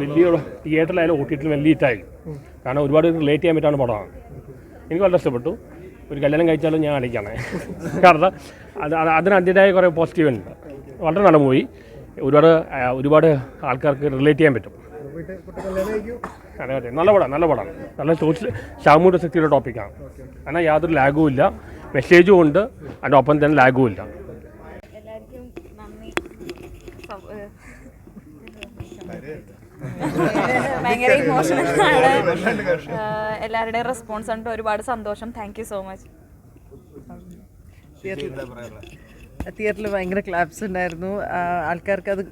വലിയ തിയേറ്ററിലായാലും O T ടിയിൽ വലിയ ഹിറ്റായി. കാരണം ഒരുപാട് റിലേറ്റ് ചെയ്യാൻ പറ്റാവുന്ന പടമാണ്. എനിക്ക് വളരെ ഇഷ്ടപ്പെട്ടു. ഒരു കല്യാണം കഴിച്ചാലും ഞാൻ അടിക്കാണ്. കാരണം അതിന് അതിൻ്റെതായ കുറേ പോസിറ്റീവ് ഉണ്ട്. വളരെ നല്ല മൂവി. ഒരുപാട് ആൾക്കാർക്ക് റിലേറ്റ് ചെയ്യാൻ പറ്റും. അതെ അതെ, നല്ല പടമാണ്. നല്ല സാമൂഹ്യ ശക്തിയുടെ ടോപ്പിക്കാണ്. കാരണം യാതൊരു ലാഗും ഇല്ല, മെസ്സേജും ഉണ്ട്, അതിൻ്റെ ഒപ്പം തന്നെ ലാഗും ഇല്ല. ഭയങ്കര ഇമോഷണലാണ്. എല്ലാവരുടെയും റെസ്പോൺസ് ഉണ്ട്. ഒരുപാട് സന്തോഷം. Thank you so much. തിയേറ്ററിൽ ഭയങ്കര ക്ലാപ്സ് ഉണ്ടായിരുന്നു. ആൾക്കാർക്ക് അത്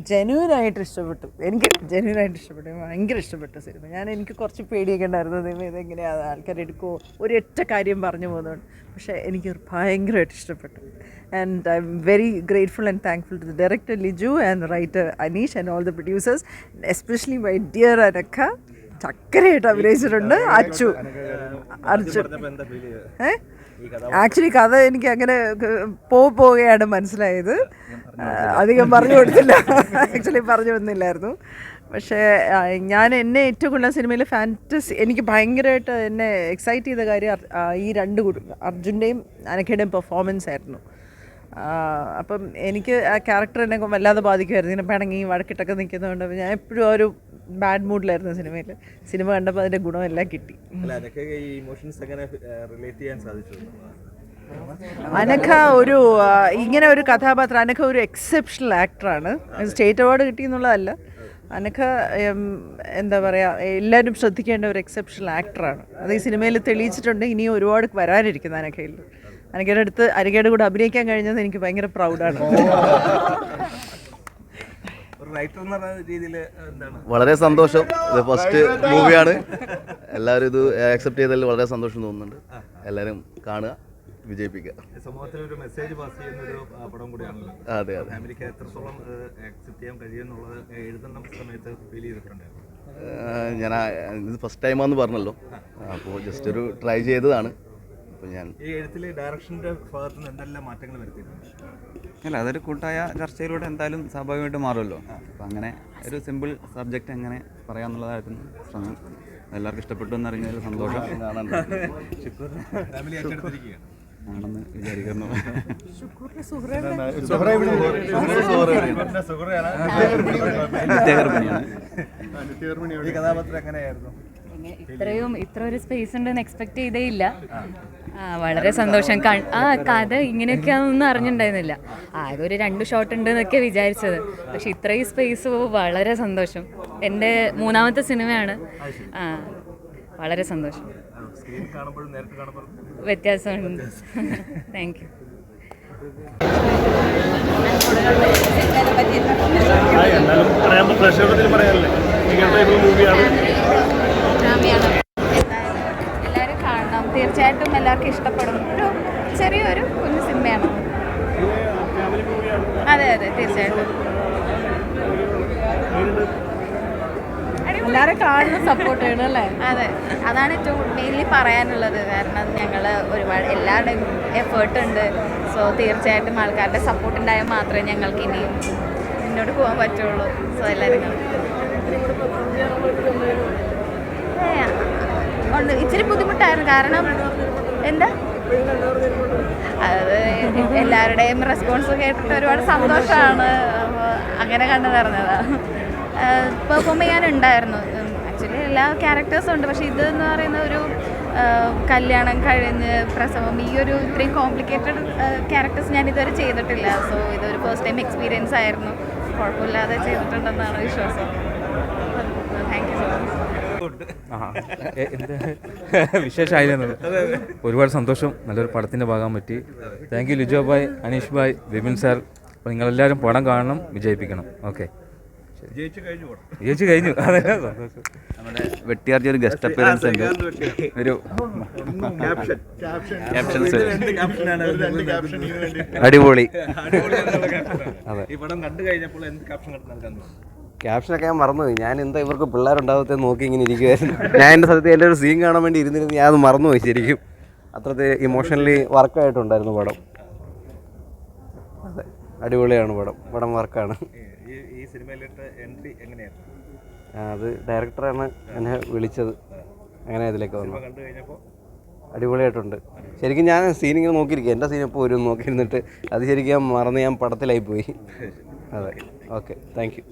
ജെന്യൂനായിട്ട് ഇഷ്ടപ്പെട്ടു. എനിക്ക് ജെന്യൂനായിട്ട് ഇഷ്ടപ്പെട്ടു. ഭയങ്കര ഇഷ്ടപ്പെട്ടു സിനിമ. എനിക്ക് കുറച്ച് പേടിയൊക്കെ ഉണ്ടായിരുന്നു, ഇതെങ്ങനെയാണ് ആൾക്കാർ എടുക്കുമോ, ഒരൊറ്റ കാര്യം പറഞ്ഞു പോകുന്നുണ്ട്. പക്ഷേ എനിക്ക് ഭയങ്കരമായിട്ട് ഇഷ്ടപ്പെട്ടു. And I am very grateful and thankful to the director Liju and writer Aneesh and all the producers, especially my dear അനക്ക. ചക്കരയായിട്ട് അഭിനയിച്ചിട്ടുണ്ട്. അർജുൻ ആക്ച്വലി കഥ എനിക്ക് അങ്ങനെ പോവുകയാണ് മനസ്സിലായത്. അധികം പറഞ്ഞു കൊടുത്തില്ല, ആക്ച്വലി പറഞ്ഞു വന്നില്ലായിരുന്നു. പക്ഷേ എന്നെ ഏറ്റവും കൂടുതൽ സിനിമയിൽ ഫാൻറ്റസി എനിക്ക് ഭയങ്കരമായിട്ട് എന്നെ എക്സൈറ്റ് ചെയ്ത കാര്യം ഈ അർജുൻ്റെയും അനക്കയുടെയും പെർഫോമൻസ് ആയിരുന്നു. അപ്പം എനിക്ക് ആ ക്യാരക്ടർ എന്നെ വല്ലാതെ ബാധിക്കുമായിരുന്നു. ഇങ്ങനെ പിണങ്ങി വഴക്കിട്ടൊക്കെ നിൽക്കുന്നതുകൊണ്ട് ഞാൻ എപ്പോഴും ഒരു ബാഡ് മൂഡിലായിരുന്നു സിനിമയിൽ. സിനിമ കണ്ടപ്പോൾ അതിൻ്റെ ഗുണമെല്ലാം കിട്ടി. അനഘ ഇങ്ങനെ ഒരു കഥാപാത്രം, അനഘ ഒരു എക്സെപ്ഷണൽ ആക്ടറാണ്. സ്റ്റേറ്റ് അവാർഡ് കിട്ടിയെന്നുള്ളതല്ല, അനഘ എന്താ പറയുക, എല്ലാവരും ശ്രദ്ധിക്കേണ്ട ഒരു എക്സെപ്ഷണൽ ആക്ടറാണ്. അത് ഈ സിനിമയിൽ തെളിയിച്ചിട്ടുണ്ട്. ഇനിയും ഒരുപാട് വരാനിരിക്കുന്നു അനഘയിൽ. അനഘയുടെ അടുത്ത് അനഘയുടെ കൂടെ അഭിനയിക്കാൻ കഴിഞ്ഞത് എനിക്ക് ഭയങ്കര പ്രൗഡാണ്. വളരെ സന്തോഷം. ഇത് ഫസ്റ്റ് മൂവിയാണ്. എല്ലാവരും ഇത് ആക്സെപ്റ്റ് ചെയ്തതിൽ വളരെ സന്തോഷം തോന്നുന്നുണ്ട്. എല്ലാവരും കാണുക, വിജയിപ്പിക്കുക. സമൂഹത്തിനൊരു മെസ്സേജ് പാസ് ചെയ്യുന്ന ഒരു പടം കൂടിയാണല്ലോ. അതെ അതെ. ഫാമിലിക്ക് എത്രത്തോളം ആക്സെപ്റ്റ് ചെയ്യാൻ കഴിയുമെന്നുള്ളത് എഴുതുന്ന സമയത്ത് ഫീൽ ചെയ്തിട്ടുണ്ടായിരുന്നു. ഞാൻ ഇത് ഫസ്റ്റ് ടൈമാണെന്ന് പറഞ്ഞല്ലോ, അപ്പോൾ ജസ്റ്റ് ഒരു ട്രൈ ചെയ്തതാണ്. അപ്പോൾ ഞാൻ ഈ എഴുത്തിൽ ഡയറക്ഷൻ്റെ ഭാഗത്ത് നിന്ന് എന്തെല്ലാം മാറ്റങ്ങൾ വരുത്തിയിട്ടുണ്ട്? അല്ല, അതൊരു കൂട്ടായ ചർച്ചയിലൂടെ എന്തായാലും സ്വാഭാവികമായിട്ട് മാറുമല്ലോ. അപ്പം അങ്ങനെ ഒരു സിമ്പിൾ സബ്ജക്റ്റ് എങ്ങനെ പറയാമെന്നുള്ളതായിരുന്നു ശ്രമം. എല്ലാവർക്കും ഇഷ്ടപ്പെട്ടു എന്നറിഞ്ഞതിൽ സന്തോഷം ആണെന്ന് വിചാരിക്കുന്നു. ഈ കഥാപാത്രം എങ്ങനെയായിരുന്നു? ഇത്ര ഒരു സ്പേസ് ഉണ്ടെന്ന് എക്സ്പെക്ട് ചെയ്തേ ഇല്ല. വളരെ സന്തോഷം. കഥ ഇങ്ങനെയൊക്കെയാണെന്നൊന്നും അറിഞ്ഞിട്ടുണ്ടായിരുന്നില്ല. ആകെ ഒരു 2 ഷോട്ട് ഉണ്ട് എന്നൊക്കെ വിചാരിച്ചത്. പക്ഷെ ഇത്രയും സ്പേസ് വളരെ സന്തോഷം. എൻ്റെ 3ാമത്തെ സിനിമയാണ്. വളരെ സന്തോഷം. വ്യത്യാസമുണ്ട്. Thank you. എന്നാലും പറയാനല്ലേ, ഇങ്ങനത്തെ മൂവിയാണ്. എല്ലാവരും കാണണം. തീർച്ചയായിട്ടും എല്ലാവർക്കും ഇഷ്ടപ്പെടും. ചെറിയൊരു കുഞ്ഞു സിനിമയാണ്. അതെ അതെ, തീർച്ചയായിട്ടും എല്ലാവരും കാണുന്ന സപ്പോർട്ട് ചെയ്യണം അല്ലേ? അതെ, അതാണ് ഏറ്റവും മെയിൻലി പറയാനുള്ളത്. കാരണം ഞങ്ങൾ ഒരുപാട് എല്ലാവരുടെയും എഫേർട്ട് ഉണ്ട്. സോ തീർച്ചയായിട്ടും ആൾക്കാരുടെ സപ്പോർട്ട് ഉണ്ടായാൽ മാത്രമേ ഞങ്ങൾക്ക് ഇനിയും മുന്നോട്ട് പോകാൻ പറ്റുള്ളൂ. സോ എല്ലാവരും ഉണ്ട്. ഇച്ചിരി ബുദ്ധിമുട്ടായിരുന്നു. കാരണം എന്താ അത് എല്ലാവരുടെയും റെസ്പോൺസ് കേട്ടിട്ട് ഒരുപാട് സന്തോഷമാണ്. അപ്പോൾ അങ്ങനെ കണ്ടു നിറഞ്ഞതാണ്. പെർഫോം ചെയ്യാനുണ്ടായിരുന്നു. ആക്ച്വലി എല്ലാ ക്യാരക്ടേഴ്സും ഉണ്ട്. പക്ഷേ ഇതെന്ന് പറയുന്ന ഒരു കല്യാണം കഴിഞ്ഞ് പ്രസവം, ഈ ഒരു ഇത്രയും കോംപ്ലിക്കേറ്റഡ് ക്യാരക്ടേഴ്സ് ഞാൻ ഇതുവരെ ചെയ്തിട്ടില്ല. സോ ഇതൊരു ഫസ്റ്റ് ടൈം എക്സ്പീരിയൻസ് ആയിരുന്നു. കുഴപ്പമില്ലാതെ ചെയ്തിട്ടുണ്ടെന്നാണ് വിശ്വാസം. Thank you so much. വിശേഷമായിരുന്നു. ഒരുപാട് സന്തോഷം. നല്ലൊരു പടത്തിൻ്റെ ഭാഗം പറ്റി. താങ്ക് യു ലിജോ ഭായ്, അനീഷ് ഭായ്, വിപിൻ സാർ. അപ്പോൾ നിങ്ങളെല്ലാവരും പടം കാണണം, വിജയിപ്പിക്കണം. ഓക്കെ, ജയിച്ചു കഴിഞ്ഞു. അതെ, സന്തോഷം. നമ്മുടെ വെട്ടിയാർജി ഒരു ഗസ്റ്റ് അപ്പിയറൻസ് ഉണ്ട്. ഒരു അടിപൊളി. ക്യാപ്ഷനൊക്കെ ഞാൻ മറന്നുപോയി. ഞാൻ എന്താ ഇവർക്ക് പിള്ളേരുണ്ടാവത്തെ നോക്കി ഇങ്ങനെ ഇരിക്കുമായിരുന്നു. ഞാൻ എൻ്റെ സ്ഥലത്ത് എൻ്റെ ഒരു സീൻ കാണാൻ വേണ്ടി ഇരുന്നിരുന്നു. ഞാൻ അത് മറന്നുപോയി ശരിക്കും. അത്രത്തെ ഇമോഷണലി വർക്കായിട്ടുണ്ടായിരുന്നു പടം. അതെ, അടിപൊളിയാണ് പടം. വർക്കാണ്. ഈ ഈ സിനിമയിലിട്ട് എൻട്രി എങ്ങനെയായിരുന്നു? അത് ഡയറക്ടറാണ് എന്നെ വിളിച്ചത്, അങ്ങനെ ഇതിലേക്ക് വന്നു. കണ്ടു കഴിഞ്ഞപ്പോൾ അടിപൊളിയായിട്ടുണ്ട്. ശരിക്കും ഞാൻ സീൻ ഇങ്ങനെ നോക്കിയിരിക്കുക, എൻ്റെ സീൻ എപ്പോൾ വരും നോക്കിയിരുന്നിട്ട് അത് ശരിക്കും ഞാൻ മറന്ന് ഞാൻ പടത്തിലായി പോയി. അതെ, ഓക്കെ, താങ്ക് യു.